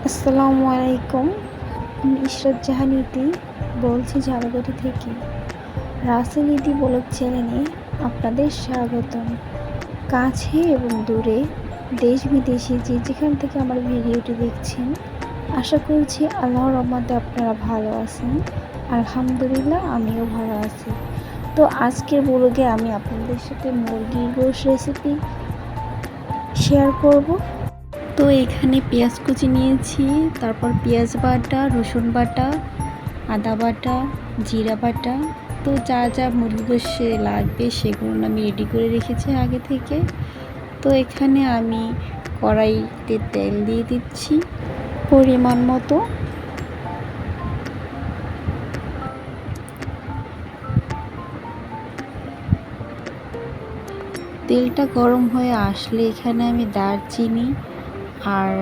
আসসালামু আলাইকুম। আমি ইশরাত জাহান ইতি বলছি ঝালকাঠি থেকে। রাসেল ইতি ব্লগ চ্যানেলে আপনাদের স্বাগতম। কাছে এবং দূরে, দেশ বিদেশে যে যেখান থেকে আমার ভিডিওটি দেখছেন, আশা করছি আল্লাহর রহমতে আপনারা ভালো আছেন। আলহামদুলিল্লাহ, আমিও ভালো আছি। তো আজকের ব্লগে আমি আপনাদের সাথে মুরগির গোশত রেসিপি শেয়ার করব। তো এখানে পেঁয়াজ কুচি নিয়েছি, তারপর পেঁয়াজ বাটা, রসুন বাটা, আদা বাটা, জিরা বাটা। তো যা যা মুরগি গোশে লাগবে সেগুলো আমি রেডি করে রেখেছি আগে থেকে। তো এখানে আমি কড়াইতে তেল দিয়ে দিচ্ছি পরিমাণ মতো। তেলটা গরম হয়ে আসলে এখানে আমি দারচিনি আর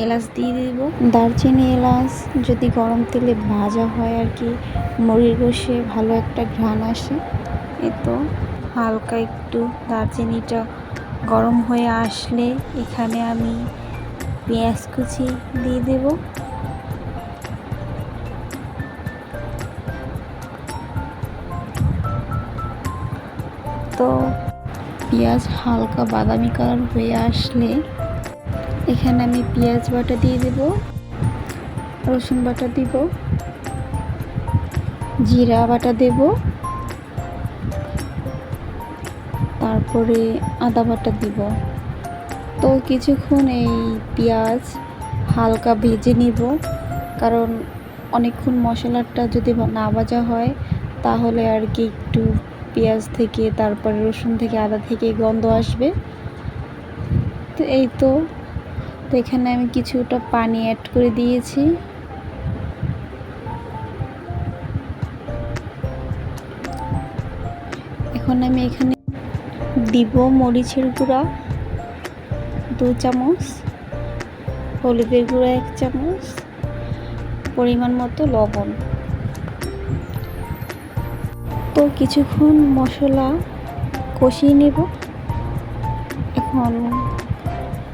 এলাচ দিয়ে দেব। দারচিনি এলাচ যদি গরম তেলে ভাজা হয় আর কি, মুরগির গোশে ভালো একটা ঘ্রাণ আসে। তো হালকা একটু দারচিনিটা গরম হয়ে আসলে এখানে আমি পেঁয়াজ কুচি দিয়ে দেব। তো পেঁয়াজ হালকা বাদামি কালার হয়ে আসলে এখানে আমি পেঁয়াজ বাটা দিয়ে দেব, রসুন বাটা দিব, জিরা বাটা দেব, তারপরে আদা বাটা দিব। তো কিছুক্ষণ এই পেঁয়াজ হালকা ভেজে নিব, কারণ অনেকক্ষণ মশলাটা যদি না ভাজা হয় তাহলে আর কি একটু পেঁয়াজ থেকে, তারপরে রসুন থেকে, আদা থেকে গন্ধ আসবে। তো এই তো এখানে আমি কিছুটা পানি অ্যাড করে দিয়েছি। এখন আমি এখানে দিব মরিচের গুঁড়া 2 চামচ, হলুদের গুঁড়া 1 চামচ, পরিমাণ মতো লবণ। তো কিছুক্ষণ মশলা কষিয়ে নেব। এখন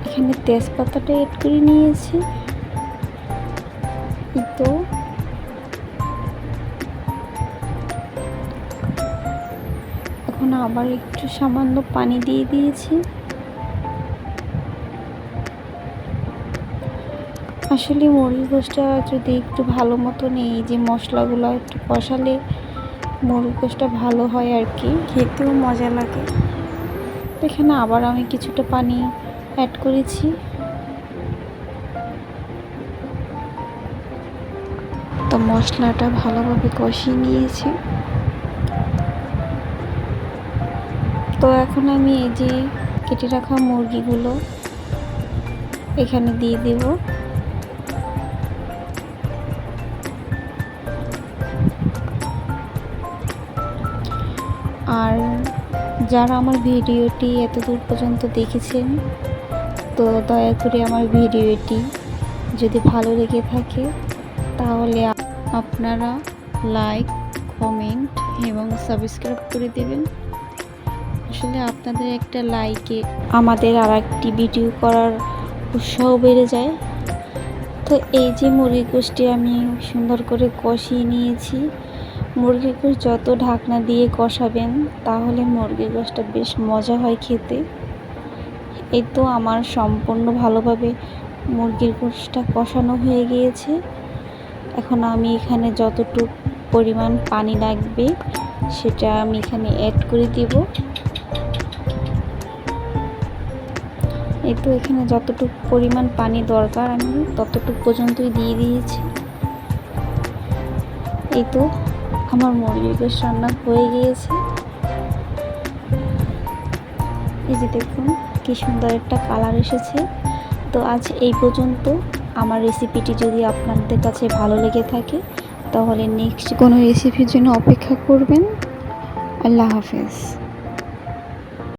এখানে তেজপাতাটা অ্যাড করে নিয়েছি। তো এখন আবার একটু সামান্য পানি দিয়ে দিয়েছি। আসলে মুরগির গোশতটা যদি একটু ভালো মতন এই যে মশলাগুলো একটু কষালে মুরগির গোশতটা ভালো হয় আর কি, খেতেও মজা লাগে। এখানে আবার আমি কিছুটা পানি অ্যাড করেছি। তো মশলাটা ভালোভাবে কষিয়ে নিয়েছি। তো এখন আমি এই যে কেটে রাখা মুরগিগুলো এখানে দিয়ে দেব। আর যারা আমার ভিডিওটি এতদূর পর্যন্ত দেখেছেন, তো দয়া করে আমার ভিডিওটি যদি ভালো লেগে থাকে তাহলে আপনারা লাইক, কমেন্ট এবং সাবস্ক্রাইব করে দেবেন। আসলে আপনাদের একটা লাইকে আমাদের আর একটি ভিডিও করার উৎসাহ বেড়ে যায়। তো এই যে মুরগির গোশতটি আমি সুন্দর করে কষিয়ে নিয়েছি। মুরগির গোশত যত ঢাকনা দিয়ে কষাবেন তাহলে মুরগির গোশতটা বেশ মজা হয় খেতে। এই তো আমার সম্পূর্ণ ভালোভাবে মুরগির গোশতটা কষানো হয়ে গিয়েছে। এখন আমি এখানে যতটুকু পরিমাণ পানি লাগবে সেটা আমি এখানে অ্যাড করে দিব। এই তো এখানে যতটুকু পরিমাণ পানি দরকার আমি ততটুকু পর্যন্তই দিয়ে দিয়েছি। এই তো আমার মুরগির গোশত রান্না হয়ে গিয়েছে। এই যে দেখুন কি সুন্দর একটা কালার এসেছে। তো আজ এই পর্যন্ত। আমার রেসিপিটি যদি আপনাদের কাছে ভালো লেগে থাকে তাহলে নেক্সট কোনো রেসিপির জন্য অপেক্ষা করবেন। আল্লাহ হাফেজ।